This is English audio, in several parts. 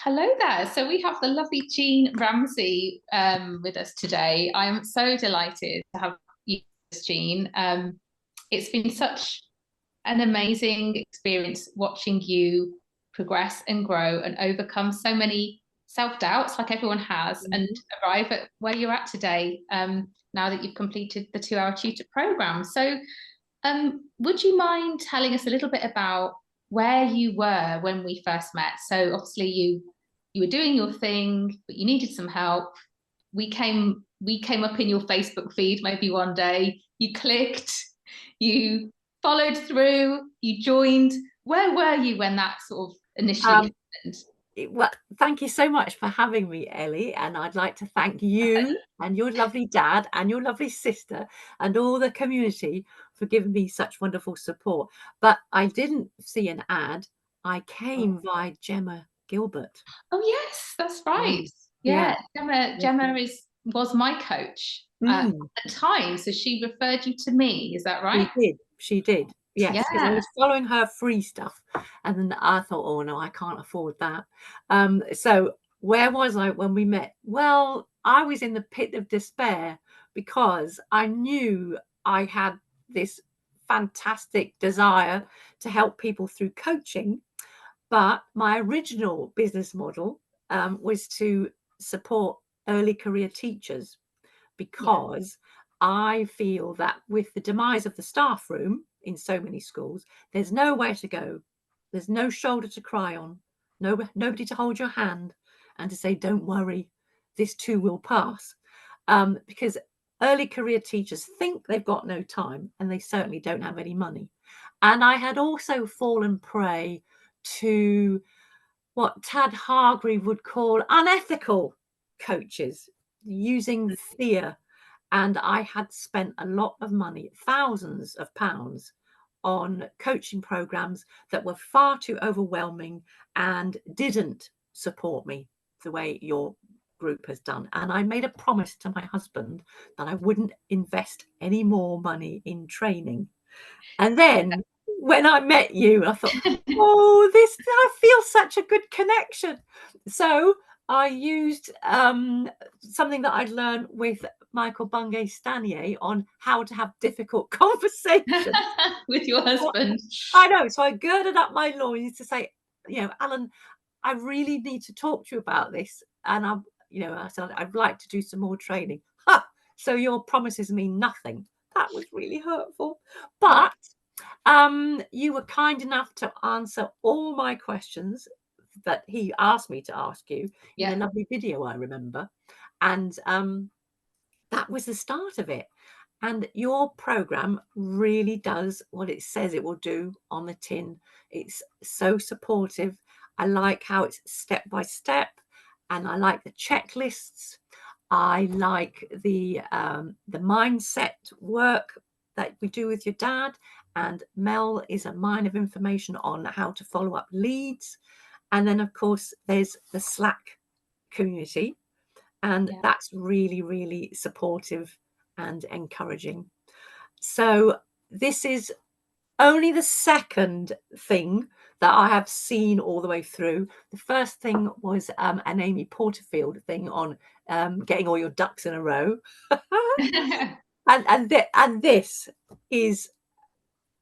Hello there. So we have the lovely Jean Ramsay with us today. I am so delighted to have you, Jean. It's been such an amazing experience watching you progress and grow and overcome so many self-doubts, like everyone has, and arrive at where you're at today. Now that you've completed the 2 Hour Tutor program. So would you mind telling us a little bit about where you were when we first met? So obviously you were doing your thing, but you needed some help. We came up in your Facebook feed maybe one day. You clicked, you followed through, you joined. Where were you when that sort of initially happened? Well, thank you so much for having me, Ellie. And I'd like to thank you and your lovely dad and your lovely sister and all the community for giving me such wonderful support. But I didn't see an ad. I came via Gemma Gilbert. Oh yes, that's right. Yes. Yeah, Yeah. Gemma was my coach at Mm, the time, so she referred you to me. Is that she right? did. She did. Yes, because I Yeah. was following her free stuff. And then I thought, oh no, I can't afford that. So where was I when we met? Well, I was in the pit of despair because I knew I had this fantastic desire to help people through coaching. But my original business model was to support early career teachers Yeah. because I feel that with the demise of the staff room in so many schools, there's nowhere to go. There's no shoulder to cry on, nobody to hold your hand and to say, don't worry, this too will pass. Because early career teachers think they've got no time and they certainly don't have any money. And I had also fallen prey to what Tad Hargreave would call unethical coaches using fear. And I had spent a lot of money, thousands of pounds, on coaching programs that were far too overwhelming and didn't support me the way your group has done. And I made a promise to my husband that I wouldn't invest any more money in training. And then when I met you, I thought, oh, I feel such a good connection. So I used something that I'd learned with Michael Bungay Stanier on how to have difficult conversations. With your husband. I know. So I girded up my loins to say, Alan, I really need to talk to you about this. And I said, I'd like to do some more training. Ha! So your promises mean nothing. That was really hurtful. But you were kind enough to answer all my questions that he asked me to ask you in a Yeah. lovely video, I remember. And that was the start of it. And your program really does what it says it will do on the tin. It's so supportive. I like how it's step by step, and I like the checklists. I like the mindset work that we do with your dad. And Mel is a mine of information on how to follow up leads. And then, of course, there's the Slack community, and Yeah. that's really, really supportive and encouraging. So this is only the second thing that I have seen all the way through. The first thing was an Amy Porterfield thing on getting all your ducks in a row. and this is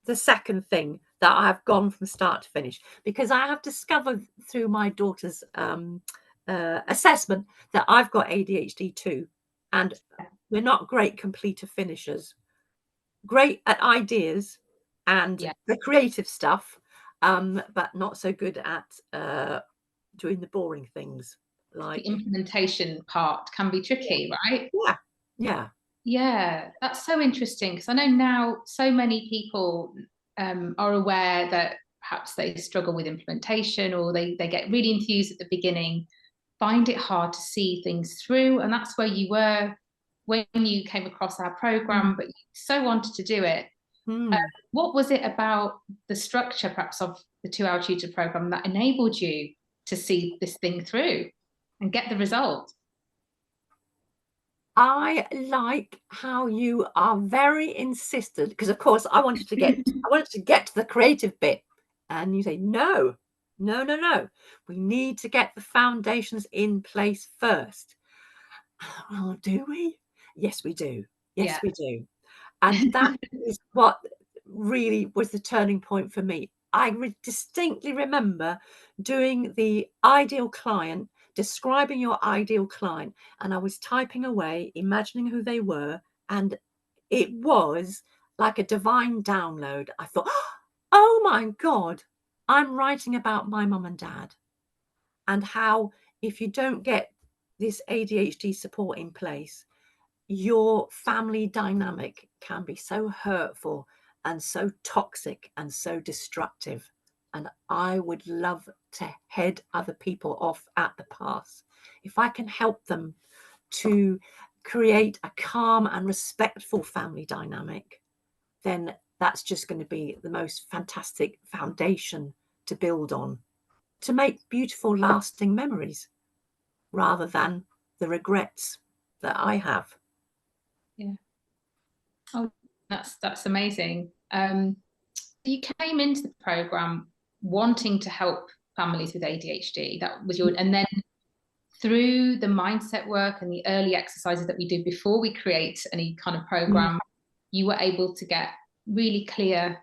the second thing that I have gone from start to finish, because I have discovered through my daughter's assessment that I've got ADHD too. And we're not great completer finishers, great at ideas and Yeah. the creative stuff, but not so good at doing the boring things The like, implementation part can be tricky, right? yeah, yeah. Yeah, that's so interesting because I know now so many people are aware that perhaps they struggle with implementation or they get really enthused at the beginning, find it hard to see things through. And that's where you were when you came across our program, Mm. but you so wanted to do it. Mm. What was it about the structure, perhaps, of the 2 Hour Tutor program that enabled you to see this thing through and get the result? I like how you are very insistent, because of course I wanted to get to the creative bit, and you say no. No. We need to get the foundations in place first. Oh, do we? Yes, we do. Yes, we do. And that is what really was the turning point for me. I distinctly remember doing the ideal client, describing your ideal client, and I was typing away, imagining who they were, and it was like a divine download. I thought, oh my God, I'm writing about my mum and dad, and how if you don't get this ADHD support in place, your family dynamic can be so hurtful and so toxic and so destructive. And I would love to head other people off at the pass. If I can help them to create a calm and respectful family dynamic, then that's just going to be the most fantastic foundation to build on, to make beautiful, lasting memories rather than the regrets that I have. Yeah. Oh, that's amazing. You came into the program wanting to help families with ADHD. That was your, and then through the mindset work and the early exercises that we do before we create any kind of program, you were able to get really clear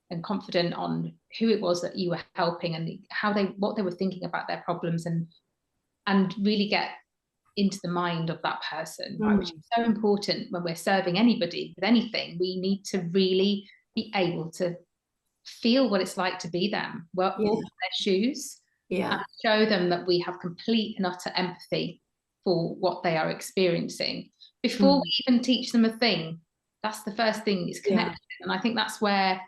and confident on who it was that you were helping and what they were thinking about their problems, and really get into the mind of that person, right? Which is so important when we're serving anybody with anything. We need to really be able to feel what it's like to be them, walk in their shoes, and show them that we have complete and utter empathy for what they are experiencing before we even teach them a thing. That's the first thing, is connection. And I think that's where,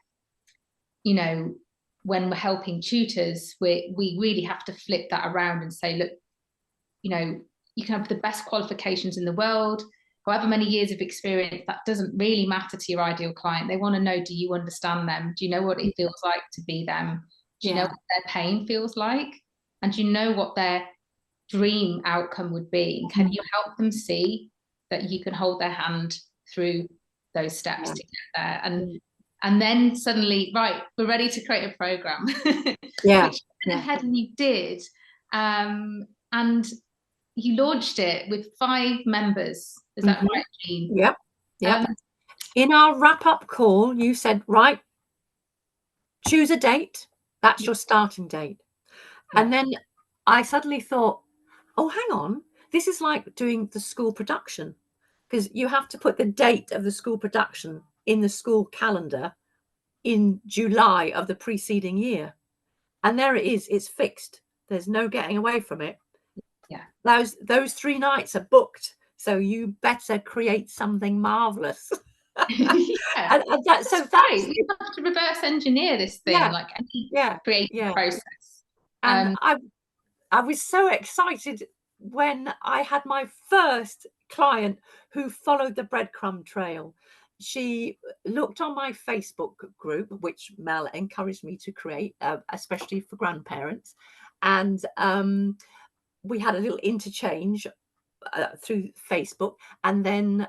you know, when we're helping tutors, we really have to flip that around and say, look, you know, you can have the best qualifications in the world, however many years of experience, that doesn't really matter to your ideal client. They want to know, do you understand them? Do you know what it feels like to be them? Do you know what their pain feels like? And do you know what their dream outcome would be? And can you help them see that you can hold their hand through those steps to get there? And then suddenly, right, we're ready to create a program. Which you went ahead and you did. And you launched it with 5 members. Is that right, Jean? Yep. In our wrap-up call, you said, right, choose a date. That's your starting date. And then I suddenly thought, oh, hang on. This is like doing the school production, because you have to put the date of the school production in the school calendar in July of the preceding year. And there it is. It's fixed. There's no getting away from it. Those 3 nights are booked, so you better create something marvelous. And that's right. You have to reverse engineer this thing, like any creative process. And I was so excited when I had my first client who followed the breadcrumb trail. She looked on my Facebook group, which Mel encouraged me to create, especially for grandparents, and we had a little interchange through Facebook, and then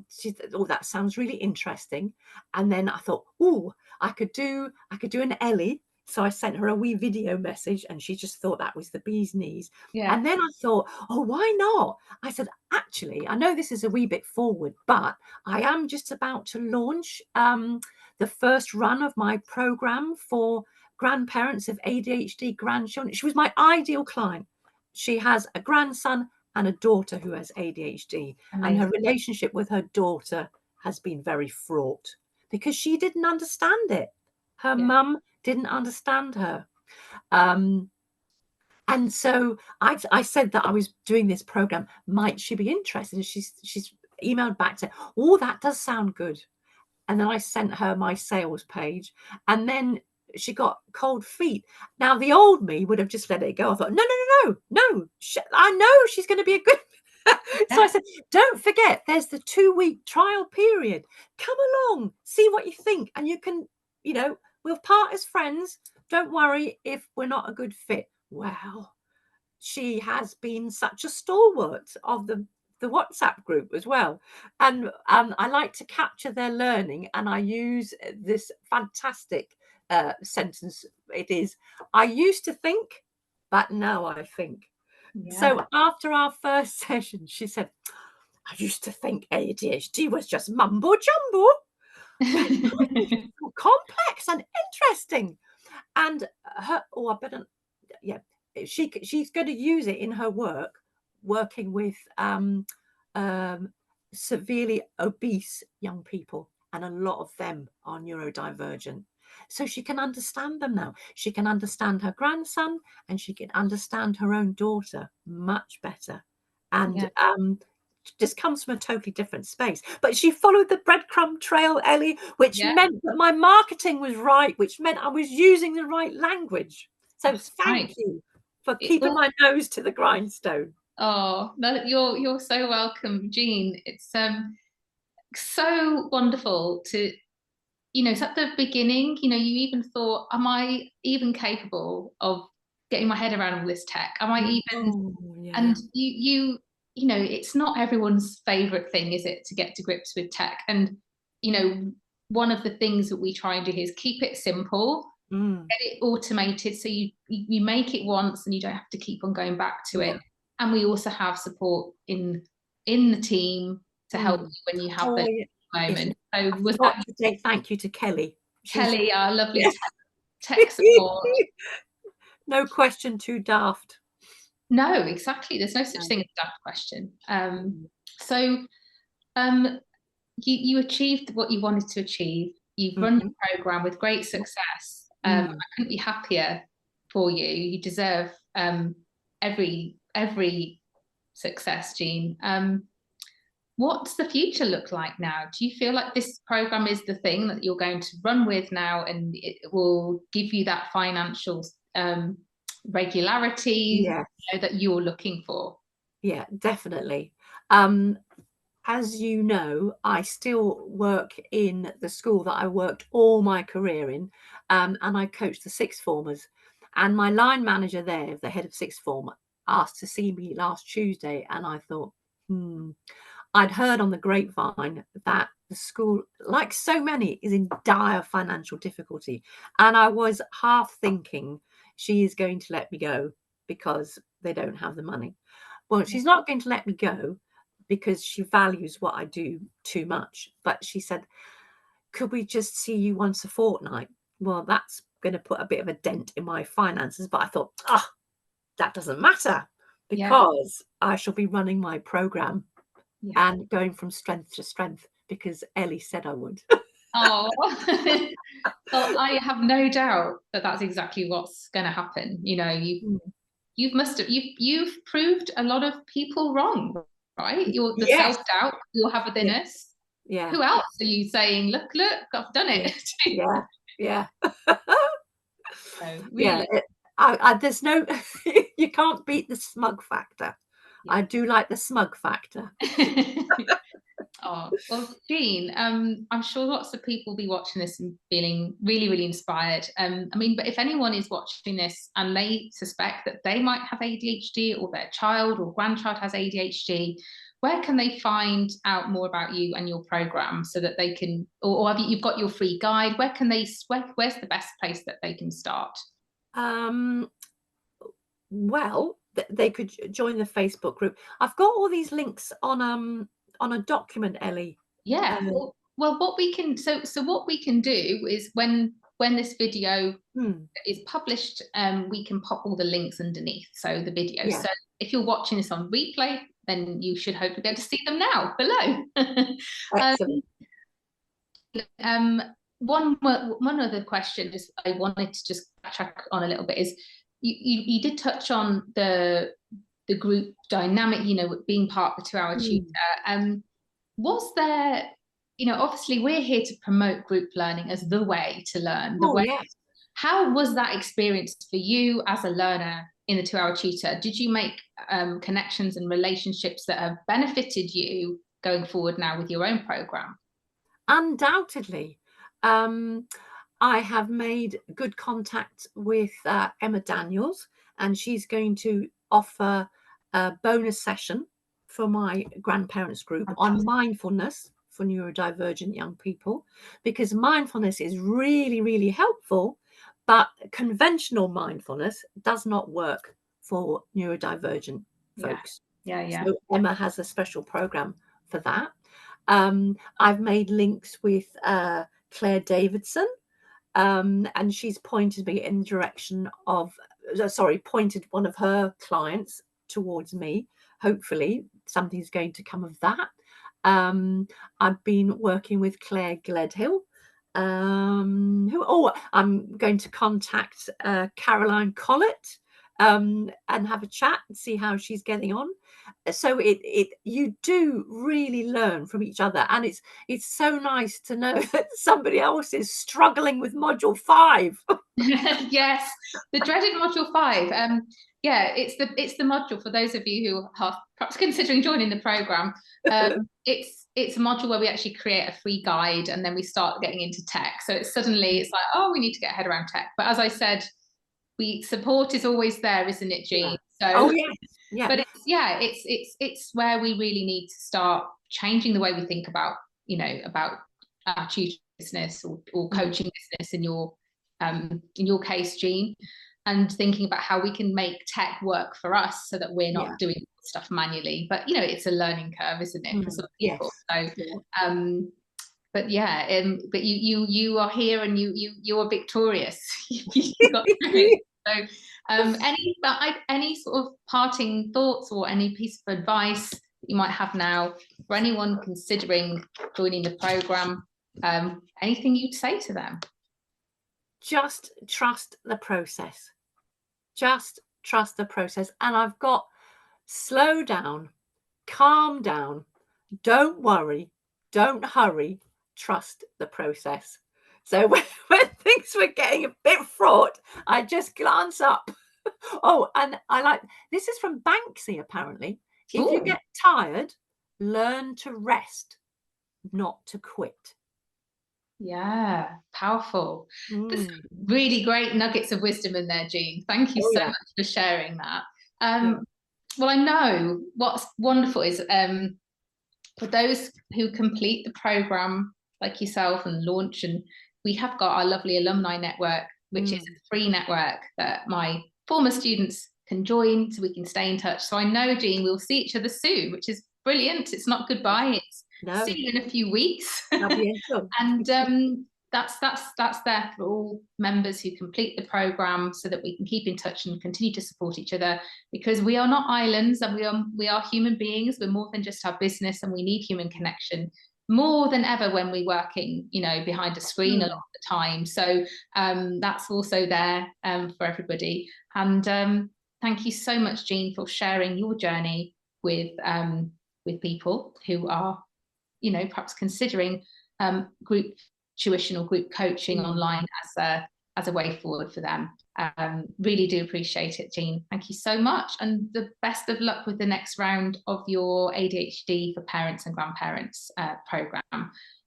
she said, oh, that sounds really interesting. And then I thought, oh, I could do an Ellie. So I sent her a wee video message, and she just thought that was the bee's knees. And then I thought, oh, why not? I said, actually, I know this is a wee bit forward, but I am just about to launch the first run of my program for grandparents of ADHD grandchildren. She was my ideal client. She has a grandson and a daughter who has ADHD. And her relationship with her daughter has been very fraught because she didn't understand it. Her mum didn't understand her. And so I said that I was doing this program. Might she be interested? And she's emailed back to, oh, that does sound good. And then I sent her my sales page, and then she got cold feet. Now, the old me would have just let it go. I thought, no. I know she's going to be a good. So I said, don't forget, there's the 2-week trial period. Come along, see what you think. And you can, we'll part as friends. Don't worry if we're not a good fit. Wow. She has been such a stalwart of the WhatsApp group as well. And I like to capture their learning, and I use this fantastic sentence it is. I used to think, but now I think. Yeah. So after our first session, she said, I used to think ADHD was just mumbo jumbo. Complex and interesting. And she's going to use it in her work, working with severely obese young people, and a lot of them are neurodivergent. So she can understand them now. She can understand her grandson, and she can understand her own daughter much better. And just comes from a totally different space. But she followed the breadcrumb trail, Ellie, which meant that my marketing was right, which meant I was using the right language. So thank you for keeping my nose to the grindstone. Oh, no, you're so welcome, Jean. It's so wonderful to, it's at the beginning, you even thought, am I even capable of getting my head around all this tech? Am I even? And it's not everyone's favorite thing, is it, to get to grips with tech? And one of the things that we try and do here is keep it simple, get it automated, so you make it once and you don't have to keep on going back to it. And we also have support in the team to help you when you have the moment. So was that to say thank you to Kelly. Kelly, our lovely tech support. No question too daft. No, exactly. There's no such thing as a daft question. So you achieved what you wanted to achieve. You've run your program with great success. I couldn't be happier for you. You deserve every success, Jean. What's the future look like now? Do you feel like this program is the thing that you're going to run with now, and it will give you that financial regularity that you're looking for? Yeah, definitely. As you know, I still work in the school that I worked all my career in, and I coach the sixth formers. And my line manager there, the head of sixth form, asked to see me last Tuesday, and I thought, I'd heard on the grapevine that the school, like so many, is in dire financial difficulty. And I was half thinking she is going to let me go because they don't have the money. Well, she's not going to let me go because she values what I do too much. But she said, could we just see you once a fortnight? Well, that's going to put a bit of a dent in my finances. But I thought, that doesn't matter because I shall be running my program and going from strength to strength because Ellie said I would. Oh, well, I have no doubt that that's exactly what's going to happen. You've proved a lot of people wrong, right? The self-doubt you'll have within us. Yeah. Who else are you saying, look, I've done it? Yeah. So really, there's no, you can't beat the smug factor. I do like the smug factor. Oh, well, Jean, I'm sure lots of people will be watching this and feeling really, really inspired. But if anyone is watching this and they suspect that they might have ADHD, or their child or grandchild has ADHD, where can they find out more about you and your program so that they can, or have you've got your free guide? Where's the best place that they can start? Well, they could join the Facebook group. I've got all these links on a document, Ellie. Yeah. Well, what we can what we can do is when this video is published, we can pop all the links underneath. So the video. So if you're watching this on replay, then you should hopefully be able to see them now below. Excellent. One other question just I wanted to just check on a little bit is you did touch on the group dynamic, being part of the 2-hour tutor. Was there, obviously we're here to promote group learning as the way to learn. How was that experience for you as a learner in the 2-hour tutor? Did you make connections and relationships that have benefited you going forward now with your own program? Undoubtedly. I have made good contact with Emma Daniels, and she's going to offer a bonus session for my grandparents group on mindfulness for neurodivergent young people, because mindfulness is really, really helpful, but conventional mindfulness does not work for neurodivergent folks. Yeah. So Emma has a special program for that. I've made links with Claire Davidson, and she's pointed me in the direction of, pointed one of her clients towards me. Hopefully something's going to come of that. I've been working with Claire Gledhill, I'm going to contact Caroline Collett and have a chat and see how she's getting on. So you do really learn from each other, and it's so nice to know that somebody else is struggling with module 5. Yes, the dreaded module 5. Yeah, it's the module for those of you who are perhaps considering joining the program. It's a module where we actually create a free guide, and then we start getting into tech. So it's like, oh, we need to get a head around tech. But as I said, support is always there, isn't it, Jean? Yeah. So, oh yes, yeah. But it's where we really need to start changing the way we think about our tutoring business or coaching business in your case, Jean, and thinking about how we can make tech work for us so that we're not doing stuff manually. But it's a learning curve, isn't it, for some people? Yes. So but you are here, and you are victorious. You got through it. So any sort of parting thoughts or any piece of advice that you might have now for anyone considering joining the program? Anything you'd say to them? Just trust the process. Just trust the process. And I've got slow down, calm down, don't worry, don't hurry, trust the process. So when things were getting a bit fraught, I just glance up. Oh, and this is from Banksy, apparently. If you get tired, learn to rest, not to quit. Yeah, powerful. There's really great nuggets of wisdom in there, Jean. Thank you so much for sharing that. Well, I know what's wonderful is for those who complete the program like yourself and launch, and we have got our lovely alumni network, which is a free network that my former students can join so we can stay in touch. So I know, Jean, we'll see each other soon, which is brilliant. It's not goodbye, it's see you in a few weeks. And that's there for all members who complete the program, so that we can keep in touch and continue to support each other, because we are not islands, and we are human beings. We're more than just our business, and we need human connection more than ever when we're working behind a screen a lot of the time. So that's also there for everybody. And thank you so much, Jean, for sharing your journey with people who are perhaps considering group tuition or group coaching online as a way forward for them. Really do appreciate it, Jean. Thank you so much, and the best of luck with the next round of your ADHD for parents and grandparents program.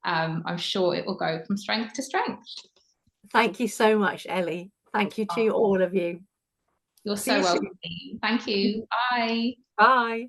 I'm sure it will go from strength to strength. Thank you so much, Ellie. Thank you to all of you. You're so welcome. Thank you. Bye. Bye.